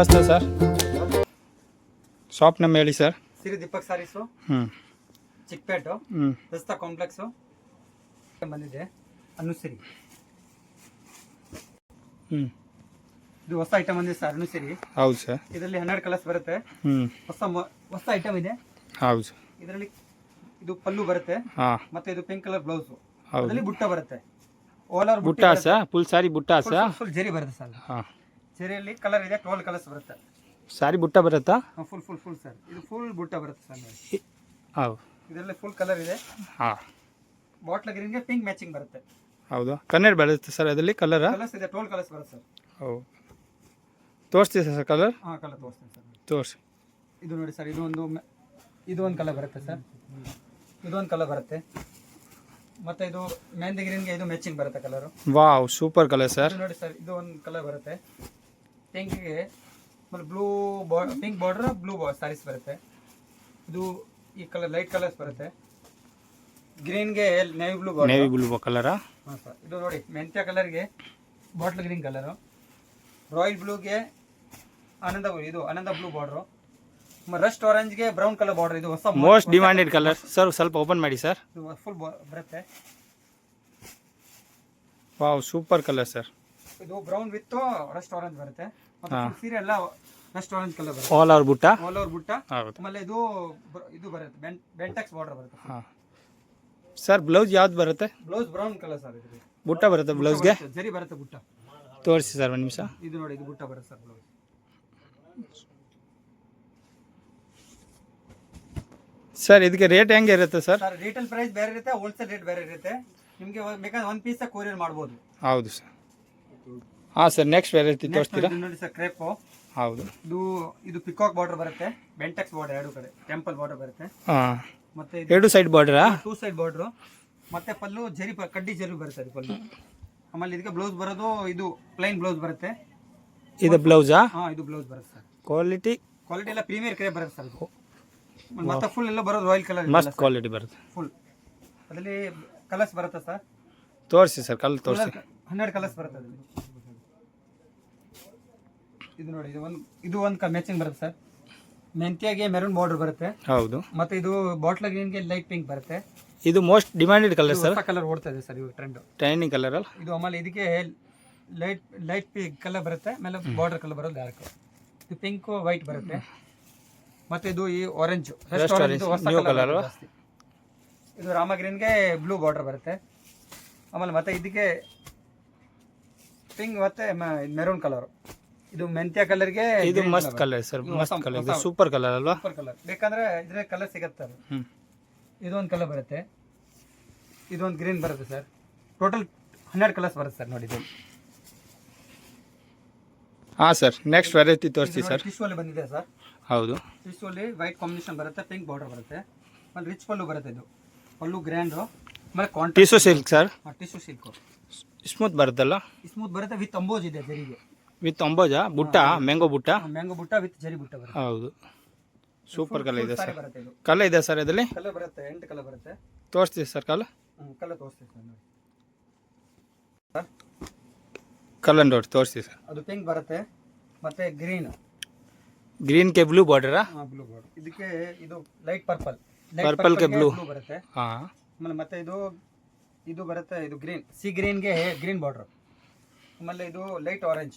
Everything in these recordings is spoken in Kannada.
ನಮಸ್ತೆ ಸರ್, ಶಾಪ್ ನಮ್ಮ ಹೇಳಿ ಸರ್. ಸಿರಿ ದೀಪಕ್ ಸಾರೀಸು, ಚಿಕ್ಕಪೇಟು, ದಸ್ತಾ ಕಾಂಪ್ಲೆಕ್ಸು ಬಂದಿದೆ. ಅನುಸಿರಿ ಇದು ಹೊಸ ಐಟಮ್ ಬಂದಿದೆ ಸರ್. ಅನುಸಿರಿ ಹೌದು ಸರ್. ಇದರಲ್ಲಿ 12 ಕಲರ್ಸ್ ಬರುತ್ತೆ. ಹೊಸ ಐಟಮ್ ಇದೆ. ಹೌದು ಸರ್. ಇದರಲ್ಲಿ ಇದು ಪಲ್ಲು ಬರುತ್ತೆ, ಮತ್ತೆ ಇದು ಪಿಂಕ್ ಕಲರ್ ಬ್ಲೌಸ್, ಅದರಲ್ಲಿ ಬುಟ್ಟ ಬರುತ್ತೆ. ಓಲರ್ ಬುಟ್ಟ ಸರ್, ಫುಲ್ ಸಾರಿ ಬುಟ್ಟ ಸರ್. ಫುಲ್ ಜರಿ ಬರುತ್ತೆ ಸರ್. ಜರಿಯಲ್ಲಿ ಕಲರ್ ಇದೆ, 12 ಕಲರ್ಸ್ ಬರುತ್ತೆ. ಸಾರಿ ಬುಟ್ಟ ಬರುತ್ತಾ? Full full full sir. ಇದು ಫುಲ್ ಬುಟ್ಟ ಬರುತ್ತೆ ಸರ್. ಹೌದು, ಇದರಲ್ಲಿ ಫುಲ್ ಕಲರ್ ಇದೆ. ಬಾಟ್ಲ್ ಗ್ರೀನ್ಗೆ ಪಿಂಕ್ ಮ್ಯಾಚಿಂಗ್ ಬರುತ್ತೆ. ಹೌದು, ಕನ್ನಡ ಬರುತ್ತೆ ಸರ್. ಅದರಲ್ಲಿ ಕಲರ್ ಕಲರ್ಸ್ ಇದೆ, 12 ಕಲರ್ಸ್ ಬರುತ್ತೆ ಸರ್. ಹೌದು, ತೋರಿಸ್ತೀವಿ ಸರ್ ಕಲರ್. ಕಲರ್ ತೋರಿಸ್ತೀನಿ ಸರ್. ತೋರಿಸಿ. ಇದು ನೋಡಿ ಸರ್, ಇದು ಒಂದು ಕಲರ್ ಬರುತ್ತೆ ಸರ್. ಇದೊಂದು ಕಲರ್ ಬರುತ್ತೆ. ಮತ್ತೆ ಇದು ಮೆಹಂದಿ ಗ್ರೀನ್ಗೆ ಇದು ಮ್ಯಾಚಿಂಗ್ ಬರುತ್ತೆ colour. Wow, super colour sir. ನೋಡಿ ಸರ್, ಇದು ಒಂದು ಕಲರ್ ಬರುತ್ತೆ. ಪಿಂಕ್ಗೆ blue pink border, blue saris ಬರುತ್ತೆ. ಇದು ಈ ಕಲರ್ ಲೈಟ್ ಕಲರ್ಸ್ ಬರುತ್ತೆ. ಗ್ರೀನ್ಗೆ navy blue border, navy blue colour. ಹಾಂ ಸರ್. ಇದು ನೋಡಿ ಮೆಂತ್ಯ ಕಲರ್ಗೆ ಬಾಟ್ಲ್ ಗ್ರೀನ್ ಕಲರು. ರಾಯಲ್ ಬ್ಲೂಗೆ ಆನಂದ ಬ್ಲೂ ಬಾರ್ಡರು. ರಸ್ಟ್ ಆರೆಂಜ್ಗೆ ಬ್ರೌನ್ ಕಲರ್ ಬಾರ್ಡರ್. ಇದು ಹೊಸ ಮೋಸ್ಟ್ ಡಿಮಾಂಡೆಡ್ ಕಲರ್ ಸರ್. ಸ್ವಲ್ಪ ಓಪನ್ ಮಾಡಿ ಸರ್. ಇದು ಫುಲ್ ಬರುತ್ತೆ. Wow, super colour sir. ಇದು ಬ್ರೌನ್ ವಿತ್ ರಸ್ಟ್ ಆರೆಂಜ್ ಬರುತ್ತೆ. ಮತ್ತೆ ಸೀರೆ ಎಲ್ಲ ರಸ್ಟ್ ಆರೆಂಜ್ ಕಲರ್ ಬರುತ್ತೆ. ಆಲ್ ಓವರ್ ಬುಟ್ಟ. ಆಲ್ ಓವರ್ ಬುಟ್ಟ. ಹೌದು. ಆಮೇಲೆ ಇದು ಬರುತ್ತೆ, ಬೆಂಟೆಕ್ಸ್ ಬಾರ್ಡರ್ ಬರುತ್ತೆ. ಸರ್, ಬ್ಲೌಸ್ ಯಾವ್ದು ಬರುತ್ತೆ? Blouse brown colour sir. ಇದು ಬುಟ್ಟ ಬರುತ್ತೆ ಬ್ಲೌಸ್ಗೆ. ಜರಿ ಬರುತ್ತೆ ಬುಟ್ಟ. ತೋರಿಸಿ ಸರ್ ಒಂದು ನಿಮಿಷ. ಇದು ನೋಡಿ, ಇದು ಬುಟ್ಟ ಬರುತ್ತೆ ಸರ್ ಬ್ಲೌಸ್. ಸರ್, ಇದಕ್ಕೆ ರೇಟ್ ಹೆಂಗೆ ಇರುತ್ತೆ ಸರ್? ಸರ್, ರಿಟೇಲ್ ಪ್ರೈಸ್ ಬೇರೆ ಇರುತ್ತೆ, ಹೋಲ್ಸೇಲ್ ರೇಟ್ ಬೇರೆ ಇರುತ್ತೆ. ನಿಮಗೆ ಬೇಕಾದ್ರೆ ಒಂದು ಪೀಸ್ ಕೊರಿಯರ್ ಮಾಡ್ಬೋದು. ಹೌದು ಸರ್. ಹಾಂ ಸರ್, ನೆಕ್ಸ್ಟ್ ವೆರೈಟಿ ತೋರಿಸ್ತೀರಾ? ನೋಡಿ ಸರ್, ಕ್ರೇಪು. ಹೌದು. ಇದು ಪಿಕಾಕ್ ಬಾರ್ಡರ್ ಬರುತ್ತೆ, ಬೆಂಟೆಕ್ಸ್ ಬಾರ್ಡರ್ ಎರಡು ಕಡೆ, ಟೆಂಪಲ್ ಬಾರ್ಡರ್ ಬರುತ್ತೆ. ಹಾಂ, ಮತ್ತೆ ಎರಡು ಸೈಡ್ ಬಾರ್ಡರಾ? 2 side border. ಮತ್ತೆ ಪಲ್ಲು ಕಡ್ಡಿ ಜರಿ ಬರುತ್ತೆ ಅದು ಪಲ್ಲು. ಆಮೇಲೆ ಇದಕ್ಕೆ ಬ್ಲೌಸ್ ಬರೋದು ಇದು ಪ್ಲೈನ್ ಬ್ಲೌಸ್ ಬರುತ್ತೆ. ಇದು ಬ್ಲೌಸಾ? ಇದು ಬ್ಲೌಸ್ ಬರುತ್ತೆ ಸರ್. ಕ್ವಾಲಿಟಿ ಎಲ್ಲ ಪ್ರೀಮಿಯರ್ ಕ್ರೇಪ್ ಬರುತ್ತೆ ಸರ್. ಇದು ಮತ್ತೆ ಫುಲ್ ಎಲ್ಲ ಬರೋದು ರಾಯಲ್ ಕಲರ್, ಮಸ್ತ್ ಕ್ವಾಲಿಟಿ ಬರುತ್ತೆ ಫುಲ್. ಅದರಲ್ಲಿ ಕಲರ್ಸ್ ಬರುತ್ತೆ ಸರ್. ತೋರಿಸಿ ಸರ್, ಕಲರ್ ತೋರಿಸಿ. 12 ಕಲರ್ಸ್ ಬರುತ್ತೆ ಅದರಲ್ಲಿ. ಇದು ನೋಡಿ, ಇದು ಒಂದು ಮ್ಯಾಚಿಂಗ್ ಬರುತ್ತೆ ಸರ್. ಮೆಂತ್ಯಾಗೆ ಮೆರೂನ್ ಬಾರ್ಡರ್ ಬರುತ್ತೆ. ಹೌದು. ಮತ್ತೆ ಇದು ಬಾಟ್ಲ್ ಗ್ರೀನ್ಗೆ ಲೈಟ್ ಪಿಂಕ್ ಬರುತ್ತೆ. ಇದು most demanded colour sir. Colour ಓಡ್ತಾ ಇದೆ ಸರ್ ಇವಾಗ ಟ್ರೆಂಡಿಂಗ್ ಕಲರ್ ಅಲ್ಲ ಇದು. ಆಮೇಲೆ ಇದಕ್ಕೆ ಲೈಟ್ ಪಿಂಕ್ ಕಲರ್ ಬರುತ್ತೆ. ಆಮೇಲೆ ಬಾರ್ಡರ್ ಕಲರ್ ಬರೋದು ಡಾರ್ಕ್. ಇದು ಪಿಂಕ್ ವೈಟ್ ಬರುತ್ತೆ. ಮತ್ತೆ ಇದು ಈ ಆರೆಂಜ್ ಕಲರ್. ಇದು ರಾಮ ಗ್ರೀನ್ಗೆ ಬ್ಲೂ ಬಾರ್ಡರ್ ಬರುತ್ತೆ. ಆಮೇಲೆ ಮತ್ತೆ ಇದಕ್ಕೆ ಪಿಂಕ್ ಮತ್ತೆ ಮೆರೂನ್ ಕಲರ್. ಇದು ಮೆಂತ್ಯ ಕಲರ್ಗೆ ಇದು ಮಸ್ತ್ ಕಲರ್ ಸರ್. ಮಸ್ತ್ ಕಲರ್, ಇದು ಸೂಪರ್ ಕಲರ್ ಅಲ್ವಾ? Super colour. ಬೇಕಂದ್ರೆ ಇದ್ರ ಕಲರ್ ಸಿಗುತ್ತೆ. ಇದೊಂದು ಕಲರ್ ಬರುತ್ತೆ, ಇದೊಂದು ಗ್ರೀನ್ ಬರುತ್ತೆ ಸರ್. ಟೋಟಲ್ 12 ಕಲರ್ಸ್ ಬರುತ್ತೆ ಸರ್. ನೋಡಿ ಇದು. ಹಾಂ ಸರ್, ನೆಕ್ಸ್ಟ್ ವೆರೈಟಿ ತೋರಿಸಿ ಸರ್. ಟಿಶ್ಯೂ ಅಲ್ಲಿ ಬಂದಿದೆ ಸರ್. ಹೌದು. ಟಿಶ್ಯೂ ಅಲ್ಲಿ ವೈಟ್ ಕಾಂಬಿನೇಷನ್ ಬರುತ್ತೆ, ಪಿಂಕ್ ಬಾರ್ಡರ್ ಬರುತ್ತೆ. ಆಮೇಲೆ ರಿಚ್ ಪಲ್ಲು ಬರುತ್ತೆ. ಇದು ಪಲ್ಲು ಗ್ರ್ಯಾಂಡ್. ಆಮೇಲೆ tissue silk sir. Tissue silk smooth ಬರುತ್ತಲ್ಲ? ಸ್ಮೂತ್ ಬರುತ್ತೆ, ವಿತ್ ಅಂಬೋಜ್ ಇದೆ ಜರಿಗೆ. ವಿತ್ ಅಂಬೋಜಾ? ಬುಟ್ಟ ಮ್ಯಾಂಗೋ ಬುಟ್ಟ ವಿತ್ ಜರಿ ಬುಟ್ಟ ಬರುತ್ತೆ. ಹೌದು, ಸೂಪರ್ ಕಲರ್ ಇದೆ ಸರ್. ಬರುತ್ತೆ. ಇದು ಕಲರ್ ಇದೆ ಸರ್ ಇದರಲ್ಲಿ? ಕಲರ್ ಬರುತ್ತೆ, 8 ಕಲರ್ ಬರುತ್ತೆ. ತೋರಿಸ್ತೀವಿ ಸರ್ ಕಲರ್. ಕಲರ್ ತೋರಿಸ್ತೀವಿ ಸರ್. ನೋಡಿ ಕಲರ್ ನೋಡಿ ತೋರಿಸ್ತೀವಿ ಸರ್. ಅದು ಪಿಂಕ್ ಬರುತ್ತೆ, ಮತ್ತೆ ಗ್ರೀನ್ಗೆ ಬ್ಲೂ ಬಾರ್ಡರಾ? Blue border. ಇದಕ್ಕೆ ಇದು ಲೈಟ್ ಪರ್ಪಲ್ಗೆ ಬ್ಲೂ ಬರುತ್ತೆ. ಹಾಂ. ಆಮೇಲೆ ಮತ್ತೆ ಇದು ಬರುತ್ತೆ, ಇದು ಸಿ ಗ್ರೀನ್ಗೆ ಗ್ರೀನ್ ಬಾರ್ಡರ್. ಆಮೇಲೆ ಇದು ಲೈಟ್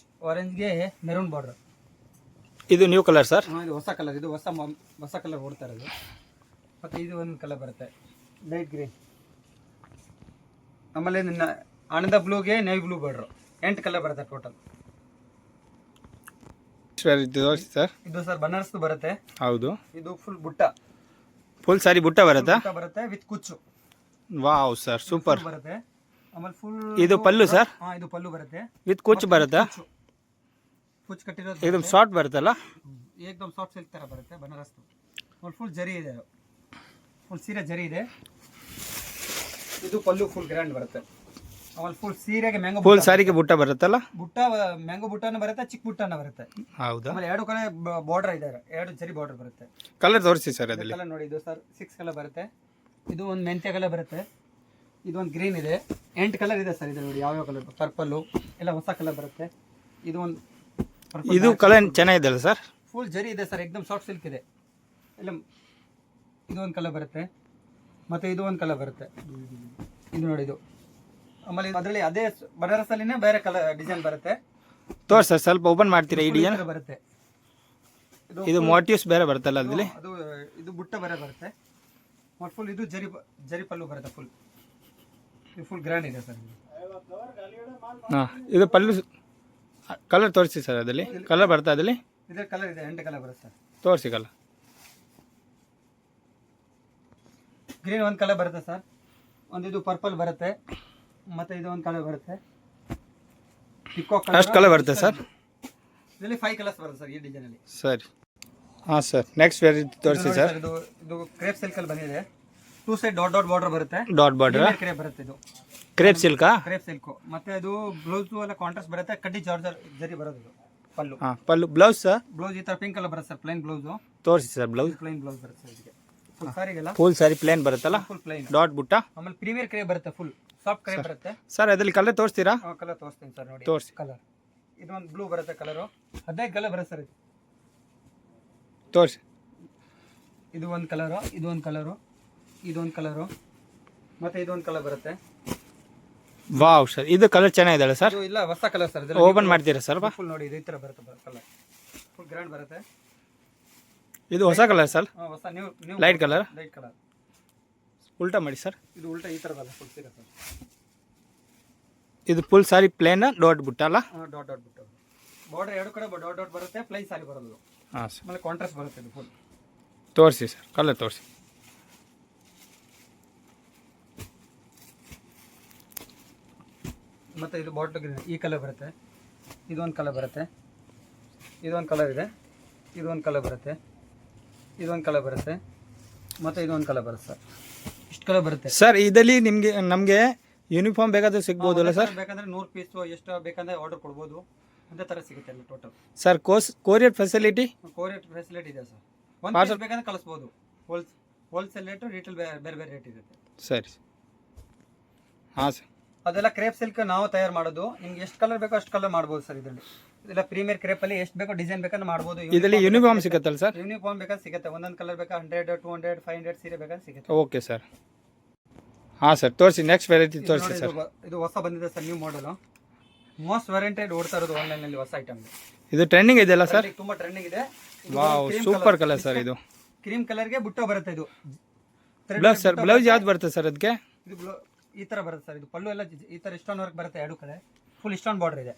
ಆರೆಂಜ್ಗೆ ಮೆರೂನ್ ಬಾರ್ಡರ್. ಇದು ನ್ಯೂ ಕಲರ್ ಸರ್. ಇದು ಹೊಸ ಕಲರ್. ಇದು ಹೊಸ ಕಲರ್ ಓಡ್ತಾ ಇರೋದು. ಮತ್ತೆ ಇದು ಒಂದು ಕಲರ್ ಬರುತ್ತೆ, ಲೈಟ್ ಗ್ರೀನ್. ಆಮೇಲೆ ಆನಂದ ಬ್ಲೂಗೆ ನೇವಿ ಬ್ಲೂ ಬಾರ್ಡರ್. 8 ಕಲರ್ ಬರುತ್ತೆ ಟೋಟಲ್. ಸರ್, ಇದು ಸರ್ ಬನಾರಸ್ ಬರುತ್ತೆ. ಹೌದು. ಇದು ಫುಲ್ ಫುಲ್ ಸಾರಿ ಬುಟ್ಟ ಬರುತ್ತೆ ವಿತ್ ಕುಚ್ಚು. ವಾವ್ ಸರ್, ಸೂಪರ್ ಬರುತ್ತೆ. ಆಮೇಲೆ ಫುಲ್ ಇದು ಪಲ್ಲು ಸರ್. ಇದು ಪಲ್ಲು ಬರುತ್ತೆ, ವಿತ್ ಕುಚ್ಚು ಬರುತ್ತೆ. ಕುಚ್ಚು ಕಟ್ಟಿರೋದು. ಇದು ಶಾರ್ಟ್ ಬರುತ್ತಲ್ಲ? ಏಕದಮ್ ಸಾಫ್ಟ್ ಸಿಲ್ಕ್ ತರ ಬರುತ್ತೆ ಬನಾರಸ್. ಫುಲ್ ಜರಿ ಇದೆ, ಫುಲ್ ಸೀರೆ ಜರಿ ಇದೆ. ಇದು ಪಲ್ಲು ಫುಲ್ ಗ್ರ್ಯಾಂಡ್ ಬರುತ್ತೆ. ಆಮೇಲೆ ಫುಲ್ ಸೀರೆಗೆ ಮ್ಯಾಂಗೋ ಫುಲ್ ಸಾರಿಗೆ ಬುಟ್ಟ ಬರುತ್ತಲ್ಲ? ಬುಟ್ಟ ಮ್ಯಾಂಗೋ ಬುಟ್ಟನ ಬರುತ್ತೆ, ಚಿಕ್ಕ ಬುಟ್ಟನ ಬರುತ್ತೆ. ಹೌದಾ? ಆಮೇಲೆ 2 ಕಡೆ ಬಾರ್ಡರ್ ಇದೆ, 2 ಜರಿ ಬಾರ್ಡರ್ ಬರುತ್ತೆ. ಕಲರ್ ತೋರಿಸಿ ಸರ್ ಅದರಲ್ಲಿ. ಕಲರ್ ನೋಡಿ, ಇದು ಸರ್ 6 ಕಲರ್ ಬರುತ್ತೆ. ಇದು ಒಂದು ಮೆಂತ್ಯ ಕಲರ್ ಬರುತ್ತೆ. ಇದೊಂದು ಗ್ರೀನ್ ಇದೆ. 8 ಕಲರ್ ಇದೆ ಸರ್. ಇದು ನೋಡಿ ಯಾವ ಕಲರ್. ಪರ್ಪಲ್ಲು ಎಲ್ಲ ಹೊಸ ಕಲರ್ ಬರುತ್ತೆ. ಇದು ಒಂದು ಇದು ಕಲರ್ ಚೆನ್ನಾಗಿದೆಯಲ್ಲ ಸರ್? ಫುಲ್ ಜರಿ ಇದೆ ಸರ್, ಎಕ್ದಮ್ ಸಾಫ್ಟ್ ಸಿಲ್ಕ್ ಇದೆ. ಇಲ್ಲ ಇದು ಒಂದು ಕಲರ್ ಬರುತ್ತೆ, ಮತ್ತು ಇದು ಒಂದು ಕಲರ್ ಬರುತ್ತೆ. ಇದು ನೋಡಿ ಇದು. ಆಮೇಲೆ ಅದರಲ್ಲಿ ಅದೇ ಬನಾರಸಲ್ಲಿನೇ ಬೇರೆ ಕಲರ್ ಡಿಸೈನ್ ಬರುತ್ತೆ. ತೋರ್ಸಿ ಸರ್, ಸ್ವಲ್ಪ ಓಪನ್ ಮಾಡ್ತೀರಾ ಈ ಡಿಸೈನ್? ಬರುತ್ತೆ ಇದು ಮೋಟಿವ್ಸ್ ಬೇರೆ ಬರುತ್ತಲ್ಲ ಅದ್ರಲ್ಲಿ? ಅದು ಇದು ಬುಟ್ಟ ಬೇರೆ ಬರುತ್ತೆ. ಮತ್ತು ಫುಲ್ ಇದು ಜರಿ ಪಲ್ಲು ಬರುತ್ತೆ. ಇದು ಫುಲ್ ಗ್ರ್ಯಾಂಡ್ ಇದೆ ಸರ್. ಹಾಂ, ಇದು ಪಲ್ಲು ಕಲರ್ ತೋರಿಸಿ ಸರ್. ಅದರಲ್ಲಿ ಕಲರ್ ಬರುತ್ತೆ? ಅದರಲ್ಲಿ ಇದೇ ಕಲರ್ ಇದೆ, 8 ಕಲರ್ ಬರುತ್ತೆ ಸರ್. ತೋರಿಸಿ ಕಲರ್. ಗ್ರೀನ್ ಒಂದು ಕಲರ್ ಬರುತ್ತೆ ಸರ್, ಒಂದು ಇದು ಪರ್ಪಲ್ ಬರುತ್ತೆ, ಮತ್ತು ಇದು ಒಂದು ಕಲರ್ ಬರುತ್ತೆ. ಎಷ್ಟು ಕಲರ್ ಬರುತ್ತೆ ಸರ್? ಇದರಲ್ಲಿ 5 ಕಲರ್ಸ್ ಬರುತ್ತೆ ಸರ್ ಈ ಡಿಸೈನಲ್ಲಿ. ಸರಿ, ಹಾಂ ಸರ್. ನೆಕ್ಸ್ಟ್ ವೆರೈಟಿ ತೋರಿಸಿ ಸರ್. ಇದು ಕ್ರೇಪ್ ಸಿಲ್ಕಲ್ಲಿ ಬಂದಿದೆ. 2 ಸೈಡ್ ಡಾಟ್ ಡಾಟ್ ಬಾರ್ಡರ್ ಬರುತ್ತೆ. ಡಾಟ್ ಬಾರ್ಡರ್ ಕ್ರೇಪ್ ಬರುತ್ತೆ. ಇದು ಕ್ರೇಪ್ ಸಿಲ್ಕಾ? Crepe silk. ಮತ್ತೆ ಅದು ಬ್ಲೌಸ್ ಎಲ್ಲ ಕಾಂಟ್ರಾಸ್ಟ್ ಬರುತ್ತೆ. ಕಡ್ಡಿ ಜಾರ್ಜರ್ ಜರಿ ಬರೋದು. ಇದು ಪಲ್ಲು. ಹಾಂ, ಪಲ್ಲು. Blouse sir? ಬ್ಲೌಸ್ ಈ ಥರ ಪಿಂಕ್ ಕಲರ್ ಬರುತ್ತೆ ಸರ್, ಪ್ಲೈನ್ ಬ್ಲೌಸು. ತೋರಿಸಿ ಸರ್ ಬ್ಲೌಸ್. ಪ್ಲೈನ್ ಬ್ಲೌಸ್ ಬರುತ್ತೆ ಸರ್ ಇದಕ್ಕೆ. ಫುಲ್ ಸಾರಿಗೆಲ್ಲ ಫುಲ್ ಸಾರಿ ಪ್ಲೇನ್ ಬರುತ್ತಲ್ಲ? Full plain. ಡಾಟ್ ಬುಟ್ಟ. ಆಮೇಲೆ ಪ್ರೀಮಿಯರ್ ಕ್ರೇಪ್ ಬರುತ್ತೆ, ಫುಲ್ ಸಾಫ್ಟ್ ಕ್ರೇಪ್ ಬರುತ್ತೆ ಸರ್. ಅದರಲ್ಲಿ ಕಲರ್ ತೋರಿಸ್ತೀರಾ? ಕಲರ್ ತೋರಿಸ್ತೀನಿ ಸರ್, ನೋಡಿ. ತೋರಿಸಿ ಕಲರ್. ಇದೊಂದು ಬ್ಲೂ ಬರುತ್ತೆ ಕಲರು. 15 ಕಲರ್ ಬರುತ್ತೆ ಸರ್ ಇದು. ತೋರಿಸಿ. ಇದು ಒಂದು ಕಲರು, ಇದು ಒಂದು ಕಲರು, ಇದೊಂದು ಕಲರು, ಮತ್ತೆ ಇದೊಂದು ಕಲರ್ ಬರುತ್ತೆ. ವಾವ್ ಸರ್, ಇದು ಕಲರ್ ಚೆನ್ನಾಗಿದೆಯಲ್ಲ ಸರ್? ಇದು ಇಲ್ಲ, ಹೊಸ ಕಲರ್ ಸರ್. ಓಪನ್ ಮಾಡ್ತೀರಾ ಸರ್? ಫುಲ್ ನೋಡಿ, ಇದು ಈ ಥರ ಬರುತ್ತೆ ಕಲರ್. ಫುಲ್ ಗ್ರ್ಯಾಂಡ್ ಬರುತ್ತೆ. ಇದು ಹೊಸ ಕಲರ್ ಸರ್? ಹೊಸ new light colour. Light colour. ಉಲ್ಟಾ ಮಾಡಿ ಸರ್. ಇದು ಉಲ್ಟಾ ಈ ಥರ ಬರಲ್ಲ, ಫುಲ್ ಸೀರೆ ಸರ್. ಇದು ಫುಲ್ ಸಾರಿ ಪ್ಲೇನ್ ಡಾಟ್ ಬುಟ್ಟ ಅಲ್ಲ? ಡಾಟ್ ಡಾಟ್ ಬಿಟ್ಟು ಬಾರ್ಡರ್ ಎರಡು ಕಡೆ ಡಾಟ್ ಡಾಟ್ ಬರುತ್ತೆ. ಪ್ಲೈನ್ ಸಾರಿ ಬರೋದು. ಹಾಂ ಸರ್. ಆಮೇಲೆ ಕಾಂಟ್ರಾಸ್ಟ್ ಬರುತ್ತೆ ಇದು ಫುಲ್. ತೋರಿಸಿ ಸರ್, ಕಲರ್ ತೋರಿಸಿ. ಮತ್ತು ಇದು ಬಾಟ್ಲ್ ಈ ಕಲರ್ ಬರುತ್ತೆ. ಇದೊಂದು ಕಲರ್ ಬರುತ್ತೆ, ಇದೊಂದು ಕಲರ್ ಇದೆ, ಇದೊಂದು ಕಲರ್ ಬರುತ್ತೆ, ಇದೊಂದು ಕಲರ್ ಬರುತ್ತೆ, ಮತ್ತು ಇದೊಂದು ಕಲರ್ ಬರುತ್ತೆ ಸರ್. ಇಷ್ಟು ಕಲರ್ ಬರುತ್ತೆ ಸರ್. ಇದರಲ್ಲಿ ನಮಗೆ ಯೂನಿಫಾರ್ಮ್ ಬೇಕಾದ್ರೆ ಸಿಗ್ಬೋದಲ್ಲ ಸರ್? ಬೇಕಂದ್ರೆ 100 ಪೀಸು ಎಷ್ಟು ಬೇಕಂದ್ರೆ ಆರ್ಡರ್ ಕೊಡ್ಬೋದು. ಅದೇ ಥರ ಸಿಗುತ್ತೆ ಎಲ್ಲ total. Sir courier facility? Courier facility ಇದೆ ಸರ್. ಒಂದು ಪೀಸ್ ಬೇಕಂದ್ರೆ ಕಳಿಸ್ಬೋದು. ಹೋಲ್ಸೇಲ್ ರೇಟು, ರಿಟೇಲ್ ಬೇರೆ ಬೇರೆ ರೇಟ್ ಇರುತ್ತೆ. ಸರಿ. ಹಾಂ ಸರ್. ಅದೆಲ್ಲ ಕ್ರೇಪ್ ಸಿಲ್ಕ್ ನಾವು ತಯಾರು ಮಾಡೋದು. ನಿಮ್ಗೆ ಎಷ್ಟು ಕಲರ್ ಬೇಕೋ ಅಷ್ಟು ಕಲರ್ ಮಾಡ್ಬೋದು ಸರ್ ಇದರಲ್ಲಿ. ಇದೆಲ್ಲ ಪ್ರೀಮಿಯರ್ ಕ್ರೇಪಲ್ಲಿ ಎಷ್ಟು ಬೇಕೋ ಡಿಸೈನ್ ಬೇಕಂದ್ರೆ ಮಾಡ್ಬೋದು. ಇದರಲ್ಲಿ ಯೂನಿಫಾರ್ಮ್ ಸಿಗುತ್ತಲ್ಲ ಸರ್? ಯೂನಿಫಾರ್ಮ್ ಬೇಕಾದ್ರೆ ಸಿಗುತ್ತೆ. ಒಂದೊಂದು ಕಲರ್ ಬೇಕಾ 100, 200, 500 ಸೀರೆ ಬೇಕಾದ್ರೆ ಸಿಗುತ್ತೆ. Okay sir. ಹಾಂ ಸರ್, ತೋರಿಸಿ. ನೆಕ್ಸ್ಟ್ ವೆರೈಟಿ ತೋರಿಸಿ ಸರ್. ಇದು ಹೊಸ ಬಂದಿದೆ ಸರ್, ನ್ಯೂ ಮಾಡಲು. ಮೋಸ್ಟ್ ವೆರೈಟೆಡ್ ಓಡ್ತಾ ಇರೋದು ಆನ್ಲೈನಲ್ಲಿ ಹೊಸ ಐಟಮ್. ಇದು ಟ್ರೆಂಡಿಂಗ್ ಇದೆಯಲ್ಲ ಸರ್? ತುಂಬಾ ಟ್ರೆಂಡಿಂಗ್ ಇದೆ. Wow, super colour sir. ಇದು ಕ್ರೀಮ್ ಕಲರ್ಗೆ ಬುಟ್ಟ ಬರುತ್ತೆ. ಇದು ಬ್ಲೌಸ್ ಸರ್? ಬ್ಲೌಸ್ ಯಾವ್ದು ಬರುತ್ತೆ ಸರ್ ಅದಕ್ಕೆ? ಇದು ಈ ಥರ ಬರುತ್ತೆ ಸರ್. ಇದು ಪಲ್ಲು ಎಲ್ಲ ಈ ಥರ ಇಷ್ಟೊಂದು ವರ್ಕ್ ಬರುತ್ತೆ. ಎರಡು ಕಡೆ ಫುಲ್ ಇಷ್ಟೊಂದು ಬಾರ್ಡರ್ ಇದೆ.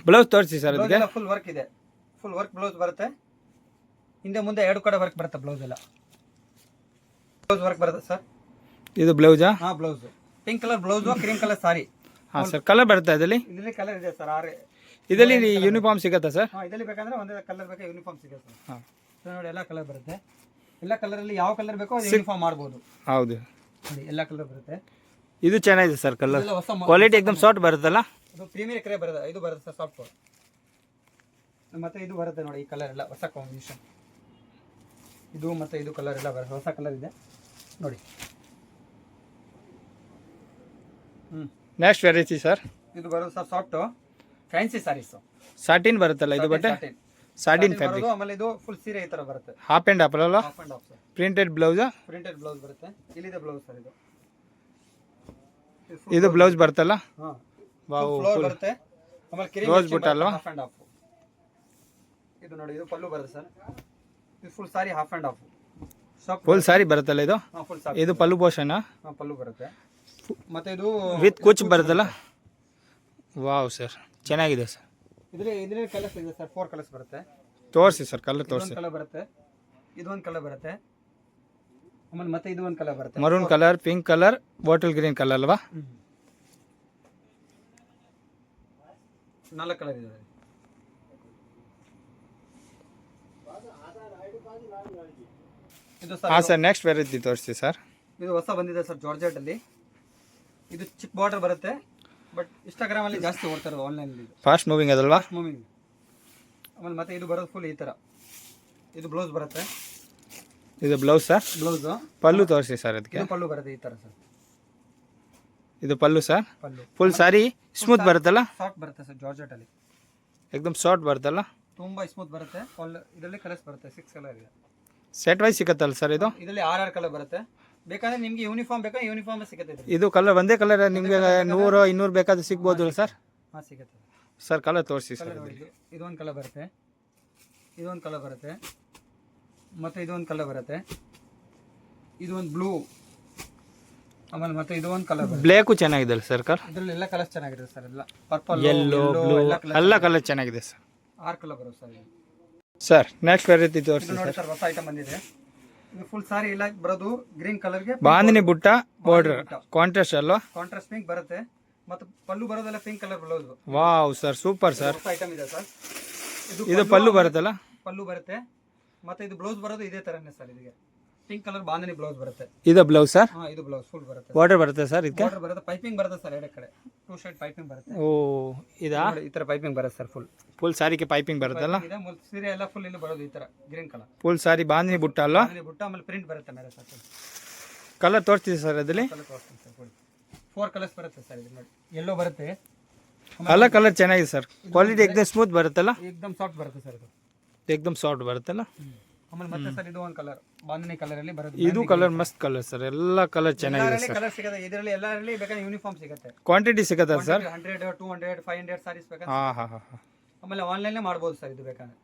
ಬ್ಲೌಸ್ ತೋರಿಸಿ ಸರ್ ಅದಕ್ಕೆ. ಫುಲ್ ವರ್ಕ್ ಇದೆ. ಫುಲ್ ವರ್ಕ್ ಬ್ಲೌಸ್ ಬರುತ್ತೆ. ಹಿಂದೆ ಮುಂದೆ ಎರಡು ಕಡೆ ವರ್ಕ್ ಬರುತ್ತೆ. ಬ್ಲೌಸ್ ಎಲ್ಲ ಬ್ಲೌಸ್ ವರ್ಕ್ ಬರುತ್ತೆ ಸರ್. ಇದು ಬ್ಲೌಸಾ? ಹಾಂ, blouse. Pink colour blouse, cream colour sari. ಹಾಂ ಸರ್. ಕಲರ್ ಬರುತ್ತೆ ಇದರಲ್ಲಿ? ಇದರಲ್ಲಿ ಕಲರ್ ಇದೆ ಸರ್. ಇದರಲ್ಲಿ ಯೂನಿಫಾರ್ಮ್ ಸಿಗುತ್ತಾ ಸರ್? ಹಾಂ, ಇದರಲ್ಲಿ ಬೇಕಂದ್ರೆ ಒಂದೇ ಕಲರ್ ಬೇಕಾ ಯೂನಿಫಾರ್ಮ್ ಸಿಗುತ್ತೆ ಸರ್. ಹಾಂ ನೋಡಿ, ಎಲ್ಲ ಕಲರ್ ಬರುತ್ತೆ. ಎಲ್ಲ ಕಲರಲ್ಲಿ ಯಾವ ಕಲರ್ ಬೇಕೋ ಅದು ಯೂನಿಫಾರ್ಮ್ ಮಾಡ್ಬೋದು. ಹೌದು, ನೋಡಿ ಎಲ್ಲ ಕಲರ್ ಬರುತ್ತೆ. ಇದು ಚೆನ್ನಾಗಿದೆ ಸರ್ ಕಲರ್. ಕ್ವಾಲಿಟಿ ಎಕ್ದಮ್ ಸಾಫ್ಟ್ ಬರುತ್ತಲ್ಲ? ಇದು ಪ್ರೀಮಿಯರ್ ಕ್ರೇಪ್ ಬರುತ್ತೆ. ಇದು ಬರುತ್ತೆ ಸರ್ ಸಾಫ್ಟ್. ಮತ್ತೆ ಇದು ಬರುತ್ತೆ ನೋಡಿ, ಈ ಕಲರ್ ಎಲ್ಲ ಹೊಸ ಕಾಂಬಿನೇಷನ್. ಇದು ಮತ್ತೆ ಇದು ಕಲರ್ ಎಲ್ಲ ಬರುತ್ತೆ. ಹೊಸ ಕಲರ್ ಇದೆ ನೋಡಿ. Next variety sir. ಇದು ಬರೋದು sir soft fancy sarees. Satin ಬರುತ್ತಲ್ಲ ಇದು? ಬಟ್ಟೆ ಸಾಟಿನ್ ಫ್ಯಾಬ್ರಿಕ್. ಆಮೇಲೆ ಇದು ಫುಲ್ ಸೀರೆ ಈ ಥರ ಬರುತ್ತೆ. ಹಾಫ್ ಆ್ಯಂಡ್ ಹಾಫ್ ಅಲ್ಲ? Half and half sir. Printed ಬ್ಲೌಸಾ? ಪ್ರಿಂಟೆಡ್ ಬ್ಲೌಸ್ ಬರುತ್ತೆ. ಇಲ್ಲಿದೆ ಬ್ಲೌಸ್ ಸರ್. ಇದು ಬ್ಲೌಸ್ ಬರುತ್ತಲ್ಲ? ಹಾಂ, ವಾವ್, ಫ್ಲೋರ್ ಬರುತ್ತೆ. ಆಮೇಲೆ ಕಿರಿ ಬ್ಲೌಸ್ ಬುಟ್ಟ ಅಲ್ವಾ? Half and half. ಇದು ನೋಡಿ, ಇದು ಪಲ್ಲು ಬರುತ್ತೆ ಸರ್. ಇದು full sari half and half. Full sari ಬರುತ್ತಲ್ಲ ಇದು? ಹಾಂ, ಫುಲ್ ಸಾರಿ. ಇದು ಪಲ್ಲು ಪೋರ್ಷನ್? ಹಾಂ, ಪಲ್ಲು ಬರುತ್ತೆ. ಮತ್ತೆ ಇದು ವಿತ್ ಕುಚ್ ಬರುತ್ತಲ್ಲ? ವಾವ್ ಸರ್, ಚೆನ್ನಾಗಿದೆ ಸರ್. ಇದರಲ್ಲಿ ಕಲರ್ಸ್ ಇದೆ ಸರ್. 4 ಕಲರ್ಸ್ ಬರುತ್ತೆ. ತೋರಿಸಿ ಸರ್, ಕಲರ್ ತೋರಿಸಿ. ಕಲರ್ ಬರುತ್ತೆ, ಇದೊಂದು ಕಲರ್ ಬರುತ್ತೆ, ಆಮೇಲೆ ಮತ್ತೆ ಇದು ಒಂದು ಕಲರ್ ಬರುತ್ತೆ. Maroon colour, pink colour, bottle green colour ಅಲ್ವಾ? 4 ಕಲರ್ ಇದೆ. ಇದು ಹಾಂ ಸರ್. ನೆಕ್ಸ್ಟ್ ವೆರೈಟಿ ತೋರಿಸಿ ಸರ್. ಇದು ಹೊಸ ಬಂದಿದೆ ಸರ್, ಜಾರ್ಜೆಟ್ ಅಲ್ಲಿ. ಇದು ಚಿಕ್ಕ ಬಾರ್ಡರ್ ಬರುತ್ತೆ, ಬಟ್ ಇನ್ಸ್ಟಾಗ್ರಾಮ್ ಅಲ್ಲಿ ಜಾಸ್ತಿ ಓಡ್ತಾ ಇರೋದು, ಆನ್ಲೈನ್ ಅಲ್ಲಿ. ಫಾಸ್ಟ್ ಮೂವಿಂಗ್ ಅದಲ್ವಾ? ಮೂವಿಂಗ್. ಆಮೇಲೆ ಮತ್ತೆ ಇದು ಬರೋದು ಫುಲ್ ಈ ಥರ. ಇದು ಬ್ಲೌಸ್ ಬರುತ್ತೆ. ಇದು ಬ್ಲೌಸ್ ಸರ್? ಬ್ಲೌಸು. ಪಲ್ಲು ತೋರಿಸಿ ಸರ್ ಅದಕ್ಕೆ. ಪಲ್ಲು ಬರುತ್ತೆ ಈ ಥರ ಸರ್. ಇದು ಪಲ್ಲು ಸರ್. ಪಲ್ಲು ಫುಲ್ ಸಾರಿ ಸ್ಮೂತ್ ಬರುತ್ತಲ್ಲ? ಸಾಫ್ಟ್ ಬರುತ್ತೆ ಸರ್ ಜಾರ್ಜೆಟ್ ಅಲ್ಲಿ. ಎಕ್ದಮ್ ಸಾಫ್ಟ್ ಬರುತ್ತಲ್ಲ. ತುಂಬ ಸ್ಮೂತ್ ಬರುತ್ತೆ. ಇದರಲ್ಲಿ ಕಲರ್ಸ್ ಬರುತ್ತೆ, 6 ಕಲರ್ ಇದೆ. ಸೆಟ್ ವೈಸ್ ಸಿಗುತ್ತಲ್ಲ ಸರ್ ಇದು? ಇದರಲ್ಲಿ 6 ಕಲರ್ ಬರುತ್ತೆ. ಬೇಕಾದ್ರೆ ನಿಮಗೆ ಯೂನಿಫಾರ್ಮ್ ಬೇಕಾ ಯೂನಿಫಾರ್ಮ್ ಸಿಗುತ್ತೆ ಇದ್ರಲ್ಲಿ. ಇದು ಕಲರ್ ಒಂದೇ ಕಲರ್ ನಿಮಗೆ 100 200 ಬೇಕಾದ್ರೆ ಸಿಗ್ಬೋದು ಸರ್? ಹಾಂ ಸಿಗುತ್ತೆ ಸರ್ ಕಲರ್ ತೋರಿಸಿ ಸರ್. ಇದೊಂದು ಕಲರ್ ಬರುತ್ತೆ, ಇದೊಂದು ಕಲರ್ ಬರುತ್ತೆ, ಮತ್ತು ಇದೊಂದು ಕಲರ್ ಬರುತ್ತೆ, ಇದೊಂದು ಬ್ಲೂ, ಆಮೇಲೆ ಮತ್ತೆ ಇದೊಂದು ಕಲರ್ ಬರುತ್ತೆ. ಬ್ಲ್ಯಾಕು ಚೆನ್ನಾಗಿದೆ ಸರ್ ಕಲರ್? ಇದರಲ್ಲಿ ಎಲ್ಲ ಕಲರ್ಸ್ ಚೆನ್ನಾಗಿದೆ ಸರ್. ಎಲ್ಲ ಪರ್ಪಲ್, ಯೆಲ್ಲೋ, ಬ್ಲೂ ಎಲ್ಲ ಕಲರ್ ಚೆನ್ನಾಗಿದೆ ಸರ್. 6 ಕಲರ್ ಬರುತ್ತೆ ಸರ್. ಸರ್ ನೆಕ್ಸ್ಟ್ ವೆರೈಟಿ ತೋರಿಸಿ ನೋಡಿ ಸರ್. ಸರ್, ಹೊಸ ಐಟಮ್ ಬಂದಿದೆ. ಇದು ಫುಲ್ ಸಾರಿ ಇಲ್ಲ ಬರೋದು ಗ್ರೀನ್ ಕಲರ್ಗೆ ಬಾಂದಿನಿ ಬುಟ್ಟ ಬಾರ್ಡರ್ ಕಾಂಟ್ರಾಸ್ಟ್ ಅಲ್ವಾ? ಕಾಂಟ್ರಾಸ್ಟ್ ಪಿಂಕ್ ಬರುತ್ತೆ, ಮತ್ತು ಪಲ್ಲು ಬರೋದೆಲ್ಲ pink colour blouse. Wow sir, super sir. ಹೊಸ ಐಟಮ್ ಇದೆ ಸರ್. ಇದು ಪಲ್ಲು ಬರುತ್ತಲ್ಲ? ಪಲ್ಲು ಬರುತ್ತೆ, ಮತ್ತೆ ಇದು ಬ್ಲೌಸ್ ಬರೋದು ಇದೇ ತರನೇ ಸರ್. ಇದಕ್ಕೆ ಪಿಂಕ್ ಕಲರ್ ಬಾಂಧನಿ ಬ್ಲೌಸ್ ಬರುತ್ತೆ. ಇದು ಬ್ಲೌಸ್ ಸರ್? ಹಾ, ಇದು ಬ್ಲೌಸ್ ಫುಲ್ ಬರುತ್ತೆ. ಬಾರ್ಡರ್ ಬರುತ್ತೆ ಸರ್ ಇದಕ್ಕೆ? ಬಾರ್ಡರ್ ಬರುತ್ತೆ, ಪೈಪಿಂಗ್ ಬರುತ್ತೆ ಸರ್. ಎರಡೇ ಕಡೆ 2 ಸೈಡ್ ಪೈಪಿಂಗ್ ಬರುತ್ತೆ. ಓ ಇದಾ? ನೋಡಿ, ಈ ತರ ಪೈಪಿಂಗ್ ಬರುತ್ತೆ ಸರ್. ಫುಲ್ ಸಾರಿಗೆ ಪೈಪಿಂಗ್ ಬರುತ್ತಲ್ಲ? ಇದೆ ಸೀರೆ ಎಲ್ಲ ಫುಲ್ ಇಲ್ಲಿ ಬರೋದು ಈ ತರ ಗ್ರೀನ್ ಕಲರ್. ಫುಲ್ ಸಾರಿ ಬಾಂದಿನಿ ಬುಟ್ಟ ಅಲ್ವಾ? ಬಾಂಧನಿ ಬುಟ್ಟ, ಆಮೇಲೆ ಪ್ರಿಂಟ್ ಬರುತ್ತೆ ಮೇಲೆ ಸರ್. ಕಲರ್ ತೋರಿಸ್ತೀವಿ ಸರ್ ಅದರಲ್ಲಿ? ಕಲರ್ ತೋರಿಸ್ತೀನಿ ಸರ್. 4 ಕಲರ್ಸ್ ಬರುತ್ತೆ ಸರ್. ಇದು ನೋಡಿ, ಯೆಲ್ಲೋ ಬರುತ್ತೆ. ಎಲ್ಲ ಕಲರ್ ಚೆನ್ನಾಗಿದೆ ಸರ್. ಕ್ವಾಲಿಟಿ ಎಕ್ದಮ್ ಸ್ಮೂತ್ ಬರುತ್ತಲ್ಲ? ಏಕದಮ್ ಸಾಫ್ಟ್ ಬರುತ್ತೆ ಸರ್. ಇದು ಎಕ್ದಮ್ ಸಾಫ್ಟ್ ಬರುತ್ತಲ್ಲ? ಆಮೇಲೆ ಮತ್ತೆ ಸರ್ ಇದು ಒಂದು ಕಲರ್ ಬಾಂಧನಿ ಕಲರ್ ಅಲ್ಲಿ ಬರುತ್ತೆ. ಇದು ಕಲರ್ ಮಸ್ತ್ ಕಲರ್ ಸರ್. ಎಲ್ಲ ಕಲರ್ ಚೆನ್ನಾಗಿದೆ ಸರ್. ಕಲರ್ ಸಿಗುತ್ತೆ ಇದರಲ್ಲಿ. ಎಲ್ಲರಲ್ಲಿ ಬೇಕಾದ್ರೆ ಯೂನಿಫಾರ್ಮ್ ಸಿಗುತ್ತೆ. ಕ್ವಾಂಟಿಟಿ ಸಿಗುತ್ತಾ ಸರ್? 100 200 500 ಸಾರೀಸ್ ಬೇಕಾದ್ರೆ. ಹಾಂ ಹಾಂ ಹಾಂ. ಆಮೇಲೆ ಆನ್ಲೈನ್ ಮಾಡ್ಬೋದು ಸರ್ ಇದು ಬೇಕಾದ್ರೆ.